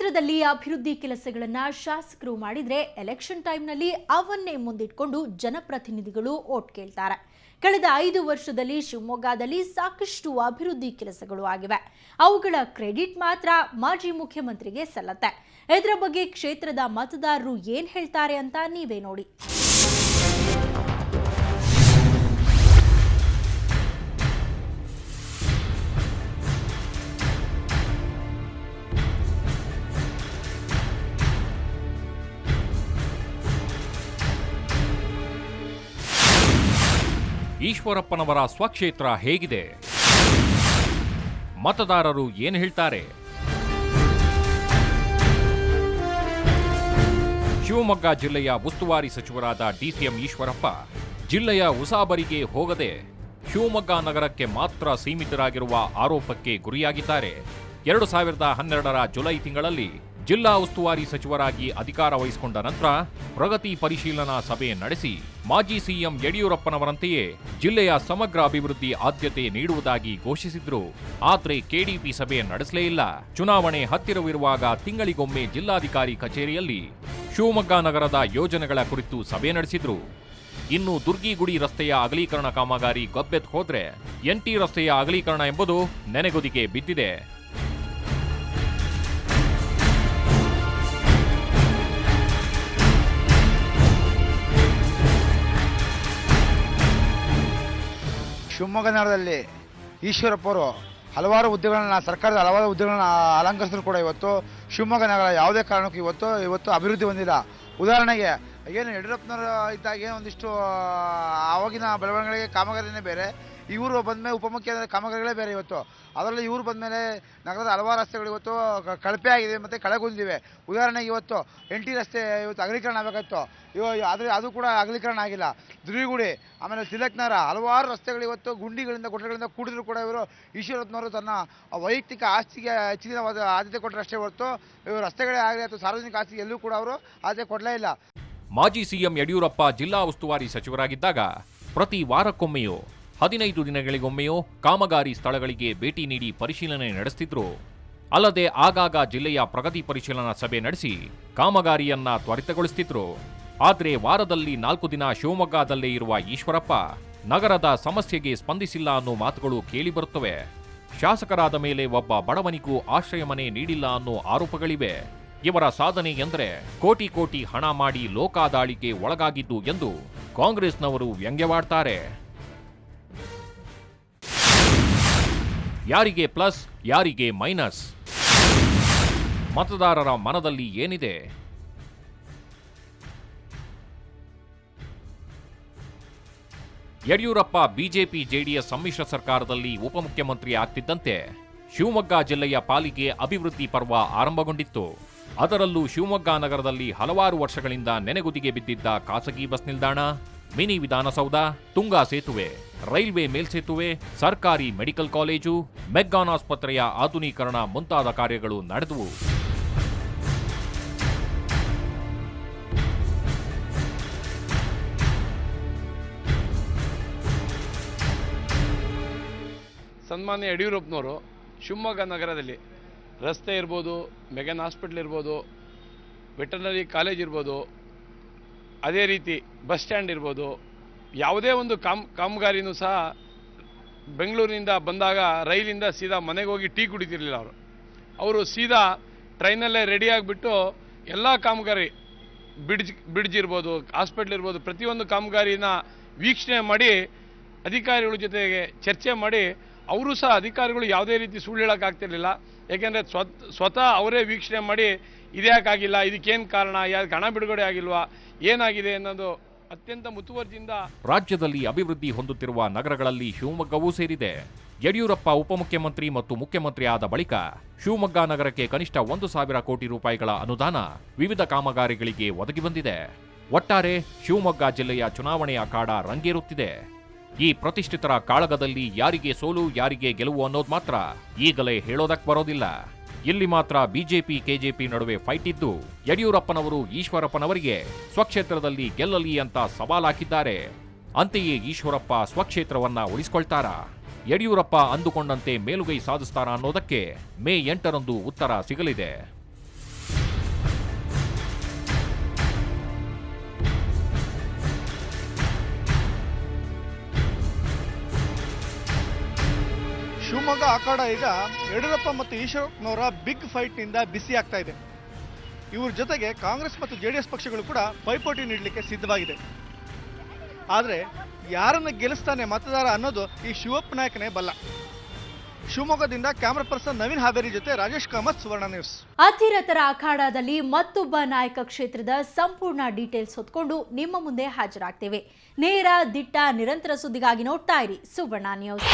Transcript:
ಕ್ಷೇತ್ರದಲ್ಲಿ ಅಭಿವೃದ್ಧಿ ಕೆಲಸಗಳನ್ನು ಶಾಸಕರು ಮಾಡಿದ್ರೆ ಎಲೆಕ್ಷನ್ ಟೈಮ್ನಲ್ಲಿ ಅವನ್ನೇ ಮುಂದಿಟ್ಕೊಂಡು ಜನಪ್ರತಿನಿಧಿಗಳು ಓಟ್ ಕೇಳ್ತಾರೆ. ಕಳೆದ 5 ವರ್ಷದಲ್ಲಿ ಶಿವಮೊಗ್ಗದಲ್ಲಿ ಸಾಕಷ್ಟು ಅಭಿವೃದ್ಧಿ ಕೆಲಸಗಳು ಆಗಿವೆ. ಅವುಗಳ ಕ್ರೆಡಿಟ್ ಮಾತ್ರ ಮಾಜಿ ಮುಖ್ಯಮಂತ್ರಿಗೆ ಸಲ್ಲತ್ತೆ. ಇದರ ಬಗ್ಗೆ ಕ್ಷೇತ್ರದ ಮತದಾರರು ಏನ್ ಹೇಳ್ತಾರೆ ಅಂತ ನೀವೇ ನೋಡಿ. ಈಶ್ವರಪ್ಪನವರ ಸ್ವಕ್ಷೇತ್ರ ಹೇಗಿದೆ? ಮತದಾರರು ಏನು ಹೇಳ್ತಾರೆ? ಶಿವಮೊಗ್ಗ ಜಿಲ್ಲೆಯ ಉಸ್ತುವಾರಿ ಸಚಿವರಾದ ಡಿಸಿಎಂ ಈಶ್ವರಪ್ಪ ಜಿಲ್ಲೆಯ ಉಸಾಬರಿಗೆ ಹೋಗದೆ ಶಿವಮೊಗ್ಗ ನಗರಕ್ಕೆ ಮಾತ್ರ ಸೀಮಿತರಾಗಿರುವ ಆರೋಪಕ್ಕೆ ಗುರಿಯಾಗಿದ್ದಾರೆ. 2012ರ ಜುಲೈ ತಿಂಗಳಲ್ಲಿ ಜಿಲ್ಲಾ ಉಸ್ತುವಾರಿ ಸಚಿವರಾಗಿ ಅಧಿಕಾರ ವಹಿಸಿಕೊಂಡ ನಂತರ ಪ್ರಗತಿ ಪರಿಶೀಲನಾ ಸಭೆ ನಡೆಸಿ ಮಾಜಿ ಸಿಎಂ ಯಡಿಯೂರಪ್ಪನವರಂತೆಯೇ ಜಿಲ್ಲೆಯ ಸಮಗ್ರ ಅಭಿವೃದ್ಧಿ ಆದ್ಯತೆ ನೀಡುವುದಾಗಿ ಘೋಷಿಸಿದ್ರು. ಆದರೆ ಕೆಡಿಪಿ ಸಭೆ ನಡೆಸಲೇ ಇಲ್ಲ. ಚುನಾವಣೆ ಹತ್ತಿರವಿರುವಾಗ ತಿಂಗಳಿಗೊಮ್ಮೆ ಜಿಲ್ಲಾಧಿಕಾರಿ ಕಚೇರಿಯಲ್ಲಿ ಶಿವಮೊಗ್ಗ ನಗರದ ಯೋಜನೆಗಳ ಕುರಿತು ಸಭೆ ನಡೆಸಿದ್ರು. ಇನ್ನು ದುರ್ಗಿಗುಡಿ ರಸ್ತೆಯ ಅಗಲೀಕರಣ ಕಾಮಗಾರಿ ಗೊಬ್ಬೆತ್ ಹೋದ್ರೆ ಎನ್ಟಿ ರಸ್ತೆಯ ಅಗಲೀಕರಣ ಎಂಬುದು ನೆನೆಗುದಿಗೆ ಬಿದ್ದಿದೆ. ಶಿವಮೊಗ್ಗ ನಗರದಲ್ಲಿ ಈಶ್ವರಪ್ಪ ಅವರು ಹಲವಾರು ಹುದ್ದೆಗಳನ್ನ ಸರ್ಕಾರದ ಹಲವಾರು ಹುದ್ದೆಗಳನ್ನ ಅಲಂಕರಿಸಿದ್ರು ಕೂಡ ಇವತ್ತು ಶಿವಮೊಗ್ಗ ನಗರ ಯಾವುದೇ ಕಾರಣಕ್ಕೂ ಇವತ್ತು ಅಭಿವೃದ್ಧಿ ಹೊಂದಿಲ್ಲ. ಉದಾಹರಣೆಗೆ ಏನು ಯಡಿಯೂರಪ್ಪನವರು ಇದ್ದಾಗ ಏನು ಒಂದಿಷ್ಟು ಆವಾಗಿನ ಬೆಳವಣಿಗೆಗೆ ಕಾಮಗಾರಿನೇ ಬೇರೆ, ಇವರು ಬಂದಮೇಲೆ ಉಪಮುಖ್ಯಮಂತ್ರಿ ಕಾಮಗಾರಿಗಳೇ ಬೇರೆ. ಇವತ್ತು ಅದರಲ್ಲಿ ಇವರು ಬಂದಮೇಲೆ ನಗರದ ಹಲವಾರು ರಸ್ತೆಗಳು ಇವತ್ತು ಕಳಪೆ ಆಗಿದೆ ಮತ್ತು ಕಳೆಗುಂದಿವೆ. ಉದಾಹರಣೆಗೆ ಇವತ್ತು NT ರಸ್ತೆ ಇವತ್ತು ಅಗಲೀಕರಣ ಆಗಬೇಕಿತ್ತು, ಆದರೆ ಅದು ಕೂಡ ಅಗಲೀಕರಣ ಆಗಿಲ್ಲ. ದುರ್ಗಿಗುಡಿ ಆಮೇಲೆ ತಿಲಕ್ನಗರ ಹಲವಾರು ರಸ್ತೆಗಳು ಇವತ್ತು ಗುಂಡಿಗಳಿಂದ ಗುಡ್ಡಗಳಿಂದ ಕೂಡಿದ್ರು ಕೂಡ ಇವರು ಈಶ್ವರಪ್ಪನವರು ತನ್ನ ವೈಯಕ್ತಿಕ ಆಸ್ತಿಗೆ ಹೆಚ್ಚಿನ ಆದ್ಯತೆ ಕೊಟ್ಟರೆ ಅಷ್ಟೇ ಹೊರತು ಇವರು ರಸ್ತೆಗಳೇ ಆಗಲಿ ಅಥವಾ ಸಾರ್ವಜನಿಕ ಆಸ್ತಿಗೆ ಎಲ್ಲೂ ಕೂಡ ಅವರು ಆದ್ಯತೆ ಕೊಡಲೇ ಇಲ್ಲ. ಮಾಜಿ ಸಿಎಂ ಯಡಿಯೂರಪ್ಪ ಜಿಲ್ಲಾ ಉಸ್ತುವಾರಿ ಸಚಿವರಾಗಿದ್ದಾಗ ಪ್ರತಿ ವಾರಕ್ಕೊಮ್ಮೆಯೋ 15 ದಿನಗಳಿಗೊಮ್ಮೆಯೋ ಕಾಮಗಾರಿ ಸ್ಥಳಗಳಿಗೆ ಭೇಟಿ ನೀಡಿ ಪರಿಶೀಲನೆ ನಡೆಸುತ್ತಿದ್ರು. ಅಲ್ಲದೆ ಆಗಾಗ ಜಿಲ್ಲೆಯ ಪ್ರಗತಿ ಪರಿಶೀಲನಾ ಸಭೆ ನಡೆಸಿ ಕಾಮಗಾರಿಯನ್ನ ತ್ವರಿತಗೊಳಿಸುತ್ತಿದ್ರು. ಆದರೆ ವಾರದಲ್ಲಿ 4 ದಿನ ಶಿವಮೊಗ್ಗದಲ್ಲೇ ಇರುವ ಈಶ್ವರಪ್ಪ ನಗರದ ಸಮಸ್ಯೆಗೆ ಸ್ಪಂದಿಸಿಲ್ಲ ಅನ್ನೋ ಮಾತುಗಳು ಕೇಳಿಬರುತ್ತವೆ. ಶಾಸಕರಾದ ಮೇಲೆ ಒಬ್ಬ ಬಡವನಿಗೂ ಆಶ್ರಯ ಮನೆ ನೀಡಿಲ್ಲ ಅನ್ನೋ ಆರೋಪಗಳಿವೆ. ಇವರ ಸಾಧನೆ ಎಂದರೆ ಕೋಟಿ ಕೋಟಿ ಹಣ ಮಾಡಿ ಲೋಕಾದಾಳಿಗೆ ಒಳಗಾಗಿದ್ದು ಎಂದು ಕಾಂಗ್ರೆಸ್ನವರು ವ್ಯಂಗ್ಯವಾಡ್ತಾರೆ. ಯಾರಿಗೆ ಪ್ಲಸ್, ಯಾರಿಗೆ ಮೈನಸ್? ಮತದಾರರ ಮನದಲ್ಲಿ ಏನಿದೆ? ಯಡಿಯೂರಪ್ಪ ಬಿಜೆಪಿ ಜೆಡಿಎಸ್ ಸಮ್ಮಿಶ್ರ ಸರ್ಕಾರದಲ್ಲಿ ಉಪಮುಖ್ಯಮಂತ್ರಿ ಆಗ್ತಿದ್ದಂತೆ ಶಿವಮೊಗ್ಗ ಜಿಲ್ಲೆಯ ಪಾಲಿಗೆ ಅಭಿವೃದ್ಧಿ ಪರ್ವ ಆರಂಭಗೊಂಡಿತ್ತು. ಅದರಲ್ಲೂ ಶಿವಮೊಗ್ಗ ನಗರದಲ್ಲಿ ಹಲವಾರು ವರ್ಷಗಳಿಂದ ನೆನೆಗುದಿಗೆ ಬಿದ್ದಿದ್ದ ಖಾಸಗಿ ಬಸ್ ನಿಲ್ದಾಣ, ಮಿನಿ ವಿಧಾನಸೌಧ, ತುಂಗಾ ಸೇತುವೆ, ರೈಲ್ವೆ ಮೇಲ್ಸೇತುವೆ, ಸರ್ಕಾರಿ ಮೆಡಿಕಲ್ ಕಾಲೇಜು, ಮೆಗ್ಗಾನ್ ಆಸ್ಪತ್ರೆಯ ಆಧುನೀಕರಣ ಮುಂತಾದ ಕಾರ್ಯಗಳು ನಡೆದವು. ಸನ್ಮಾನ್ಯ ಯಡಿಯೂರಪ್ಪನವರು ಶಿವಮೊಗ್ಗ ನಗರದಲ್ಲಿ ರಸ್ತೆ ಇರ್ಬೋದು, ಮೆಗನ್ ಹಾಸ್ಪಿಟಲ್ ಇರ್ಬೋದು, ವೆಟರ್ನರಿ ಕಾಲೇಜ್ ಇರ್ಬೋದು, ಅದೇ ರೀತಿ ಬಸ್ ಸ್ಟ್ಯಾಂಡ್ ಇರ್ಬೋದು, ಯಾವುದೇ ಒಂದು ಕಾಮಗಾರಿನೂ ಸಹ ಬೆಂಗಳೂರಿನಿಂದ ಬಂದಾಗ ರೈಲಿಂದ ಸೀದಾ ಮನೆಗೆ ಹೋಗಿ ಟೀ ಕುಡಿತಿರ್ಲಿಲ್ಲ. ಅವರು ಸೀದಾ ಟ್ರೈನಲ್ಲೇ ರೆಡಿ ಆಗಿಬಿಟ್ಟು ಎಲ್ಲ ಕಾಮಗಾರಿ ಬ್ರಿಡ್ಜ್ ಇರ್ಬೋದು, ಹಾಸ್ಪಿಟ್ಲ್ ಇರ್ಬೋದು, ಪ್ರತಿಯೊಂದು ಕಾಮಗಾರಿನ ವೀಕ್ಷಣೆ ಮಾಡಿ ಅಧಿಕಾರಿಗಳ ಜೊತೆಗೆ ಚರ್ಚೆ ಮಾಡಿ ಅವರು ಸಹ ಅಧಿಕಾರಿಗಳು ಯಾವುದೇ ರೀತಿ ಸುಳ್ಳು ಹೇಳೋಕ್ಕಾಗ್ತಿರ್ಲಿಲ್ಲ. ಯಾಕೆಂದರೆ ಸ್ವತಃ ಅವರೇ ವೀಕ್ಷಣೆ ಮಾಡಿ ಇದ್ಯಾಕಾಗಿಲ್ಲ, ಇದಕ್ಕೇನು ಕಾರಣ, ಯಾಕೆ ಹಣ ಬಿಡುಗಡೆ ಆಗಿಲ್ವಾ, ಏನಾಗಿದೆ ಅನ್ನೋದು ಅತ್ಯಂತ ಮುತುವರ್ಜಿಯಿಂದ. ರಾಜ್ಯದಲ್ಲಿ ಅಭಿವೃದ್ಧಿ ಹೊಂದುತ್ತಿರುವ ನಗರಗಳಲ್ಲಿ ಶಿವಮೊಗ್ಗವೂ ಸೇರಿದೆ. ಯಡಿಯೂರಪ್ಪ ಉಪಮುಖ್ಯಮಂತ್ರಿ ಮತ್ತು ಮುಖ್ಯಮಂತ್ರಿ ಆದ ಬಳಿಕ ಶಿವಮೊಗ್ಗ ನಗರಕ್ಕೆ ಕನಿಷ್ಠ 1,000 ಕೋಟಿ ರೂಪಾಯಿಗಳ ಅನುದಾನ ವಿವಿಧ ಕಾಮಗಾರಿಗಳಿಗೆ ಒದಗಿ ಬಂದಿದೆ. ಒಟ್ಟಾರೆ ಶಿವಮೊಗ್ಗ ಜಿಲ್ಲೆಯ ಚುನಾವಣೆ ಅಖಾಡ ರಂಗೇರುತ್ತಿದೆ. ಈ ಪ್ರತಿಷ್ಠಿತರ ಕಾಳಗದಲ್ಲಿ ಯಾರಿಗೆ ಸೋಲು, ಯಾರಿಗೆ ಗೆಲುವು ಅನ್ನೋದು ಮಾತ್ರ ಈಗಲೇ ಹೇಳೋದಕ್ಕೆ ಬರೋದಿಲ್ಲ. ಇಲ್ಲಿ ಮಾತ್ರ ಬಿಜೆಪಿ ಕೆಜೆಪಿ ನಡುವೆ ಫೈಟ್ ಇದ್ದು ಯಡಿಯೂರಪ್ಪನವರು ಈಶ್ವರಪ್ಪನವರಿಗೆ ಸ್ವಕ್ಷೇತ್ರದಲ್ಲಿ ಗೆಲ್ಲಲಿ ಅಂತ ಸವಾಲ್ ಹಾಕಿದ್ದಾರೆ. ಅಂತೆಯೇ ಈಶ್ವರಪ್ಪ ಸ್ವಕ್ಷೇತ್ರವನ್ನ ಉಳಿಸಿಕೊಳ್ತಾರಾ? ಯಡಿಯೂರಪ್ಪ ಅಂದುಕೊಂಡಂತೆ ಮೇಲುಗೈ ಸಾಧಿಸ್ತಾರಾ ಅನ್ನೋದಕ್ಕೆ ಮೇ 8ರಂದು ಉತ್ತರ ಸಿಗಲಿದೆ. ಶಿವಮೊಗ್ಗ ಅಖಾಡ ಈಗ ಯಡಿಯೂರಪ್ಪ ಮತ್ತು ಈಶ್ವರಪ್ಪನವರ ಬಿಗ್ ಫೈಟ್ನಿಂದ ಬಿಸಿ ಆಗ್ತಾ ಇದೆ. ಇವ್ರ ಜೊತೆಗೆ ಕಾಂಗ್ರೆಸ್ ಮತ್ತು JDS ಪಕ್ಷಗಳು ಕೂಡ ಪೈಪೋಟಿ ನೀಡಲಿಕ್ಕೆ ಸಿದ್ಧವಾಗಿದೆ. ಆದರೆ ಯಾರನ್ನು ಗೆಲ್ಲಿಸ್ತಾನೆ ಮತದಾರ ಅನ್ನೋದು ಈ ಶಿವಪ್ಪ ನಾಯಕನೇ ಬಲ್ಲ. ಶಿವಮೊಗ್ಗದಿಂದ ಕ್ಯಾಮರಾ ಪರ್ಸನ್ ನವೀನ್ ಹಾವೇರಿ ಜೊತೆ ರಾಜೇಶ್ ಕಾಮತ್, ಸುವರ್ಣ ನ್ಯೂಸ್. ಅತಿರಥರ ಅಖಾಡದಲ್ಲಿ ಮತ್ತೊಬ್ಬ ನಾಯಕ ಕ್ಷೇತ್ರದ ಸಂಪೂರ್ಣ ಡೀಟೇಲ್ಸ್ ಹೊತ್ಕೊಂಡು ನಿಮ್ಮ ಮುಂದೆ ಹಾಜರಾಗ್ತೇವೆ. ನೇರ, ದಿಟ್ಟ, ನಿರಂತರ ಸುದ್ದಿಗಾಗಿ ನೋಡ್ತಾ ಇರಿ ಸುವರ್ಣ ನ್ಯೂಸ್.